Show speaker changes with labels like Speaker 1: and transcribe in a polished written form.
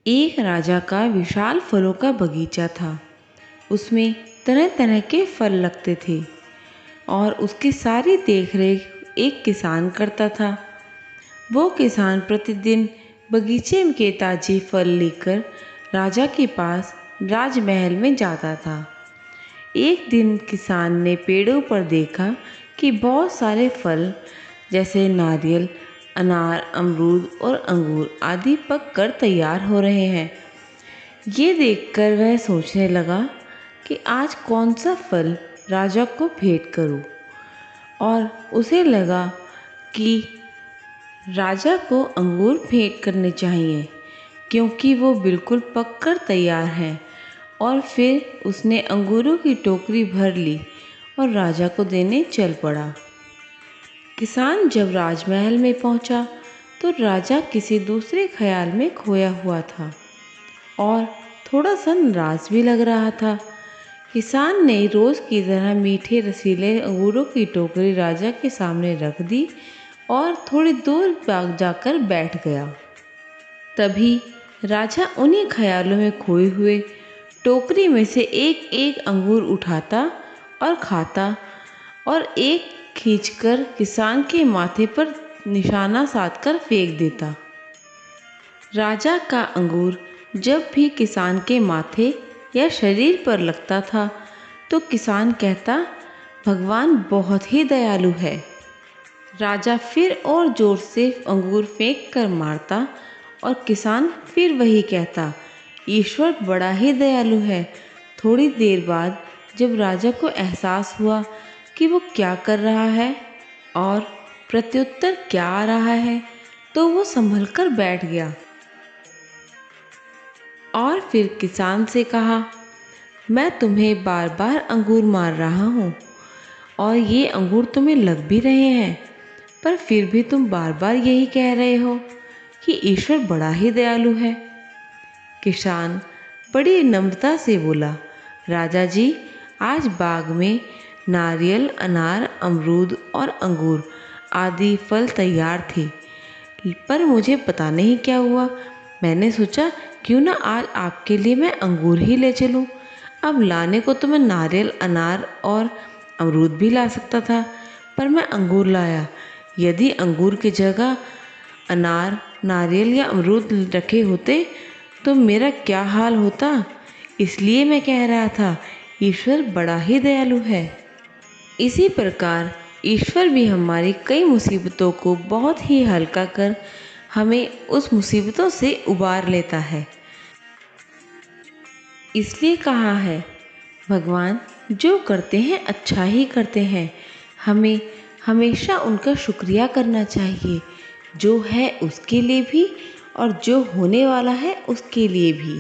Speaker 1: एक राजा का विशाल फलों का बगीचा था। उसमें तरह तरह के फल लगते थे और उसकी सारी देखरेख एक किसान करता था। वो किसान प्रतिदिन बगीचे के ताजे फल लेकर राजा के पास राजमहल में जाता था। एक दिन किसान ने पेड़ों पर देखा कि बहुत सारे फल जैसे नारियल, अनार, अमरूद और अंगूर आदि पक कर तैयार हो रहे हैं। ये देखकर वह सोचने लगा कि आज कौन सा फल राजा को भेंट करूं, और उसे लगा कि राजा को अंगूर भेंट करने चाहिए क्योंकि वो बिल्कुल पककर तैयार हैं। और फिर उसने अंगूरों की टोकरी भर ली और राजा को देने चल पड़ा। किसान जब राजमहल में पहुंचा तो राजा किसी दूसरे ख्याल में खोया हुआ था और थोड़ा सा नाराज भी लग रहा था। किसान ने रोज की तरह मीठे रसीले अंगूरों की टोकरी राजा के सामने रख दी और थोड़ी दूर भाग जाकर बैठ गया। तभी राजा उन्हीं ख्यालों में खोए हुए टोकरी में से एक एक अंगूर उठाता और खाता और एक खींचकर किसान के माथे पर निशाना साधकर फेंक देता। राजा का अंगूर जब भी किसान के माथे या शरीर पर लगता था तो किसान कहता, भगवान बहुत ही दयालु है। राजा फिर और जोर से अंगूर फेंक कर मारता और किसान फिर वही कहता, ईश्वर बड़ा ही दयालु है। थोड़ी देर बाद जब राजा को एहसास हुआ कि वो क्या कर रहा है और प्रत्युत्तर क्या आ रहा है, तो वो संभल कर बैठ गया और फिर किसान से कहा, मैं तुम्हें बार बार अंगूर मार रहा हूँ और ये अंगूर तुम्हें लग भी रहे हैं, पर फिर भी तुम बार बार यही कह रहे हो कि ईश्वर बड़ा ही दयालु है। किसान बड़ी नम्रता से बोला, राजा जी, आज बाग में नारियल, अनार, अमरूद और अंगूर आदि फल तैयार थे, पर मुझे पता नहीं क्या हुआ। मैंने सोचा क्यों ना आज आपके लिए मैं अंगूर ही ले चलूं। अब लाने को तो मैं नारियल, अनार और अमरूद भी ला सकता था, पर मैं अंगूर लाया। यदि अंगूर की जगह अनार, नारियल या अमरूद रखे होते तो मेरा क्या हाल होता। इसलिए मैं कह रहा था, ईश्वर बड़ा ही दयालु है। इसी प्रकार ईश्वर भी हमारी कई मुसीबतों को बहुत ही हल्का कर हमें उस मुसीबतों से उबार लेता है। इसलिए कहा है, भगवान जो करते हैं अच्छा ही करते हैं। हमें हमेशा उनका शुक्रिया करना चाहिए, जो है उसके लिए भी और जो होने वाला है उसके लिए भी।